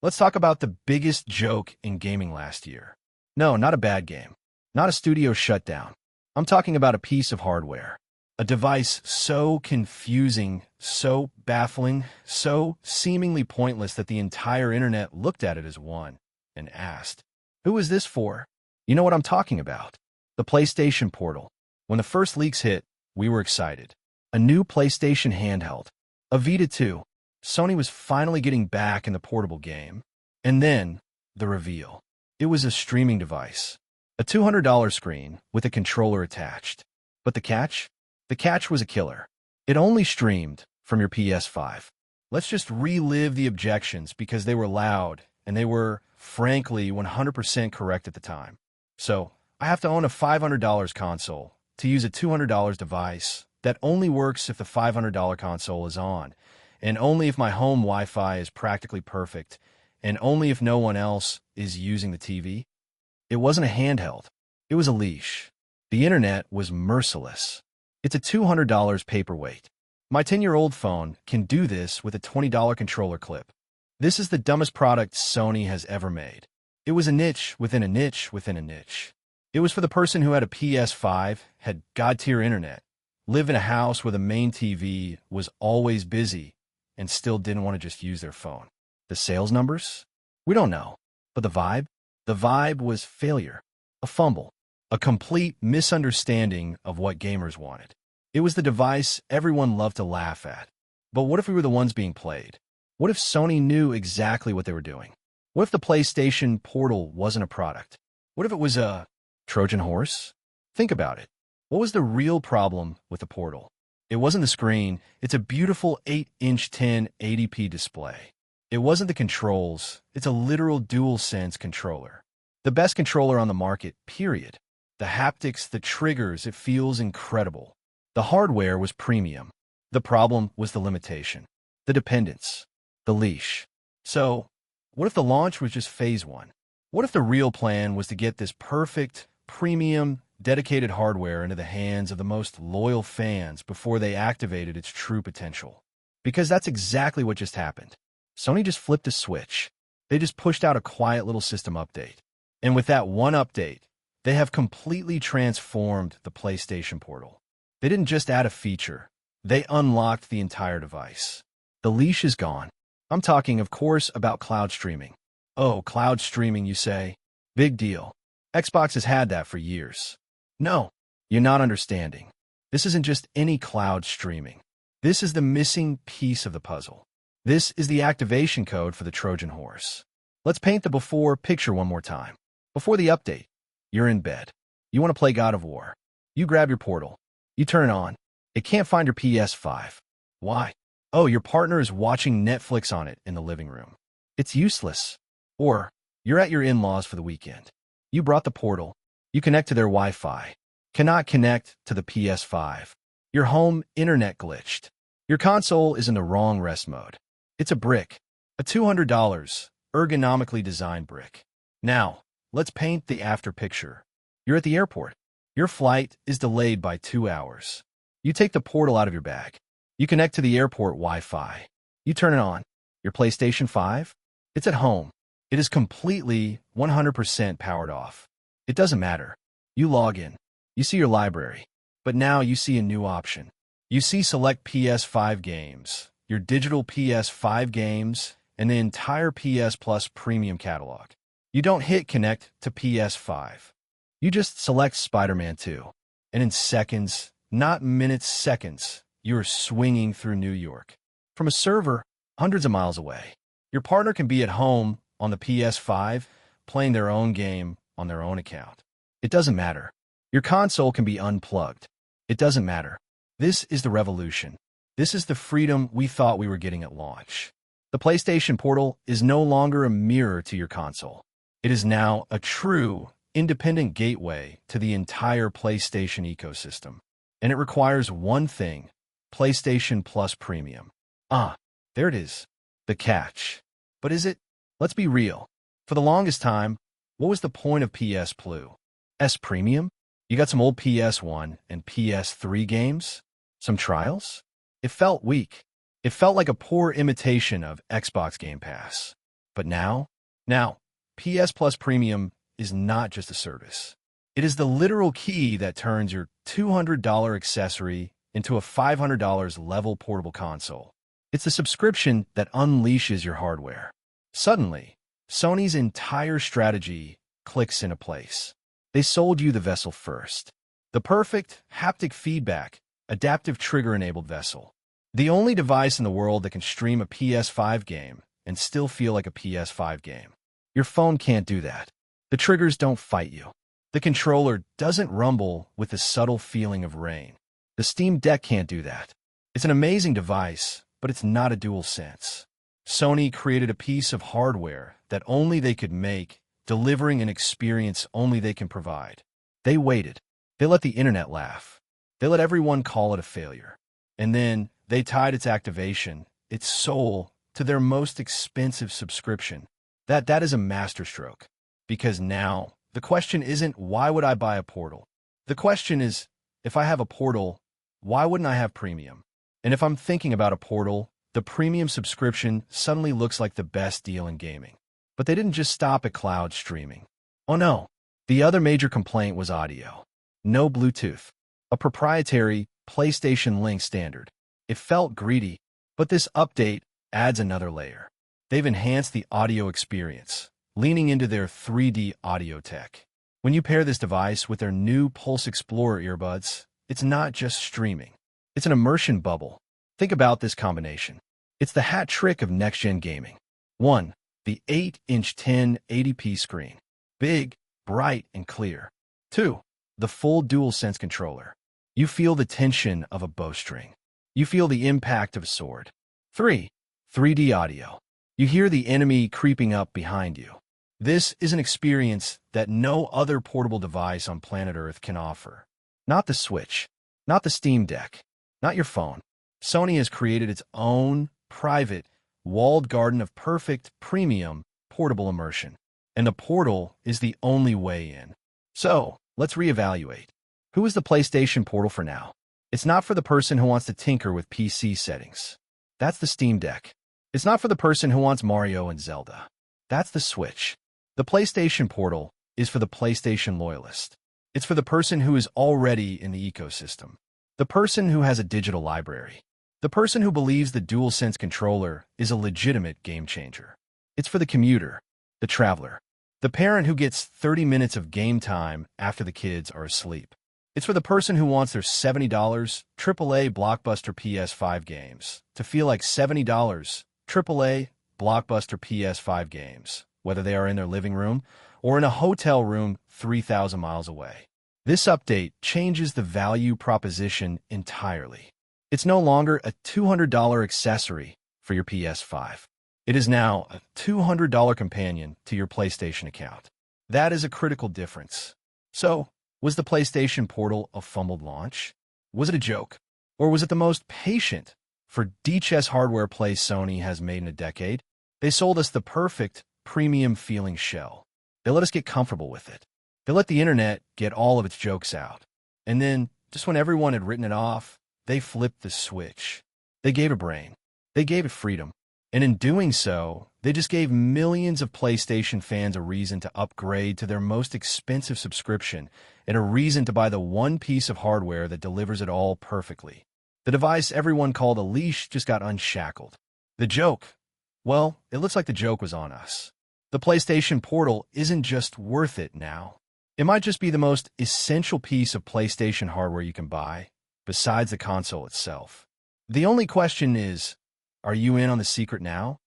Let's talk about the biggest joke in gaming last year. No, not a bad game. Not a studio shutdown. I'm talking about a piece of hardware. A device so confusing, so baffling, so seemingly pointless that the entire internet looked at it as one and asked, "Who is this for?" You know what I'm talking about. The PlayStation Portal. When the first leaks hit, we were excited. A new PlayStation handheld. A Vita 2. Sony was finally getting back in the portable game. And then, the reveal. It was a streaming device. A $200 screen with a controller attached. But the catch? The catch was a killer. It only streamed from your PS5. Let's just relive the objections because they were loud and they were, frankly, 100% correct at the time. So, I have to own a $500 console to use a $200 device that only works if the $500 console is on, and only if my home Wi-Fi is practically perfect, and only if no one else is using the TV. It wasn't a handheld. It was a leash. The internet was merciless. It's a $200 paperweight. My 10-year-old phone can do this with a $20 controller clip. This is the dumbest product Sony has ever made. It was a niche within a niche within a niche. It was for the person who had a PS5, had god-tier internet, lived in a house where the main TV was always busy, and still didn't want to just use their phone. The sales numbers? We don't know. But the vibe? The vibe was failure, a fumble, a complete misunderstanding of what gamers wanted. It was the device everyone loved to laugh at. But what if we were the ones being played? What if Sony knew exactly what they were doing? What if the PlayStation Portal wasn't a product? What if it was a Trojan horse? Think about it. What was the real problem with the Portal? It wasn't the screen. It's a beautiful 8-inch 1080p display. It wasn't the controls. It's a literal DualSense controller. The best controller on the market, period. The haptics, the triggers, it feels incredible. The hardware was premium. The problem was the limitation, the dependence, the leash. So, what if the launch was just phase one? What if the real plan was to get this perfect, premium, dedicated hardware into the hands of the most loyal fans before they activated its true potential? Because that's exactly what just happened. Sony just flipped a switch. They just pushed out a quiet little system update. And with that one update, they have completely transformed the PlayStation Portal. They didn't just add a feature. They unlocked the entire device. The leash is gone. I'm talking, of course, about cloud streaming. Oh, cloud streaming, you say? Big deal. Xbox has had that for years. No, you're not understanding. This isn't just any cloud streaming. This is the missing piece of the puzzle. This is the activation code for the Trojan horse. Let's paint the before picture one more time. Before the update, you're in bed. You want to play God of War. You grab your Portal. You turn it on. It can't find your PS5. Why? Oh, your partner is watching Netflix on it in the living room. It's useless. Or, you're at your in-laws for the weekend. You brought the Portal. You connect to their Wi-Fi. Cannot connect to the PS5. Your home internet glitched. Your console is in the wrong rest mode. It's a brick. A $200, ergonomically designed brick. Now, let's paint the after picture. You're at the airport. Your flight is delayed by 2 hours. You take the Portal out of your bag. You connect to the airport Wi-Fi. You turn it on. Your PlayStation 5? It's at home. It is completely 100% powered off. It doesn't matter. You log in. You see your library. But now you see a new option. You see select PS5 games, your digital PS5 games, and the entire PS Plus premium catalog. You don't hit connect to PS5. You just select Spider-Man 2. And in seconds, not minutes, seconds, you're swinging through New York. From a server hundreds of miles away. Your partner can be at home on the PS5, playing their own game on their own account. It doesn't matter. Your console can be unplugged. It doesn't matter. This is the revolution. This is the freedom we thought we were getting at launch. The PlayStation Portal is no longer a mirror to your console. It is now a true, independent gateway to the entire PlayStation ecosystem. And it requires one thing, PlayStation Plus Premium. There it is. The catch. But is it? Let's be real. For the longest time, what was the point of PS Plus? S Premium? You got some old PS1 and PS3 games? Some trials? It felt weak. It felt like a poor imitation of Xbox Game Pass. But now, PS Plus Premium is not just a service. It is the literal key that turns your $200 accessory into a $500 level portable console. It's the subscription that unleashes your hardware. Suddenly, Sony's entire strategy clicks into place. They sold you the vessel first. The perfect haptic feedback, adaptive trigger-enabled vessel. The only device in the world that can stream a PS5 game and still feel like a PS5 game. Your phone can't do that. The triggers don't fight you. The controller doesn't rumble with the subtle feeling of rain. The Steam Deck can't do that. It's an amazing device, but it's not a DualSense. Sony created a piece of hardware that only they could make, delivering an experience only they can provide. They waited. They let the internet laugh. They let everyone call it a failure. And then they tied its activation, its soul, to their most expensive subscription. That is a masterstroke. Because now, the question isn't, why would I buy a Portal? The question is, if I have a Portal, why wouldn't I have Premium? And if I'm thinking about a Portal, the Premium subscription suddenly looks like the best deal in gaming. But they didn't just stop at cloud streaming. Oh no. The other major complaint was audio. No Bluetooth. A proprietary PlayStation Link standard. It felt greedy, but this update adds another layer. They've enhanced the audio experience, leaning into their 3D audio tech. When you pair this device with their new Pulse Explorer earbuds, it's not just streaming. It's an immersion bubble. Think about this combination. It's the hat trick of next-gen gaming. 1. The 8-inch 1080p screen. Big, bright, and clear. 2. The full DualSense controller. You feel the tension of a bowstring. You feel the impact of a sword. 3. 3D audio. You hear the enemy creeping up behind you. This is an experience that no other portable device on planet Earth can offer. Not the Switch, not the Steam Deck, not your phone. Sony has created its own private, walled garden of perfect, premium, portable immersion. And the Portal is the only way in. So, let's reevaluate. Who is the PlayStation Portal for now? It's not for the person who wants to tinker with PC settings. That's the Steam Deck. It's not for the person who wants Mario and Zelda. That's the Switch. The PlayStation Portal is for the PlayStation loyalist. It's for the person who is already in the ecosystem. The person who has a digital library. The person who believes the DualSense controller is a legitimate game changer. It's for the commuter, the traveler, the parent who gets 30 minutes of game time after the kids are asleep. It's for the person who wants their $70 AAA blockbuster PS5 games to feel like $70 AAA blockbuster PS5 games, whether they are in their living room or in a hotel room 3,000 miles away. This update changes the value proposition entirely. It's no longer a $200 accessory for your PS5. It is now a $200 companion to your PlayStation account. That is a critical difference. So, was the PlayStation Portal a fumbled launch? Was it a joke? Or was it the most patient for DualSense hardware play Sony has made in a decade? They sold us the perfect, premium feeling shell. They let us get comfortable with it. They let the internet get all of its jokes out. And then, just when everyone had written it off, they flipped the switch. They gave it brain. They gave it freedom. And in doing so, they just gave millions of PlayStation fans a reason to upgrade to their most expensive subscription and a reason to buy the one piece of hardware that delivers it all perfectly. The device everyone called a leash just got unshackled. The joke? Well, it looks like the joke was on us. The PlayStation Portal isn't just worth it now. It might just be the most essential piece of PlayStation hardware you can buy, besides the console itself. The only question is, are you in on the secret now?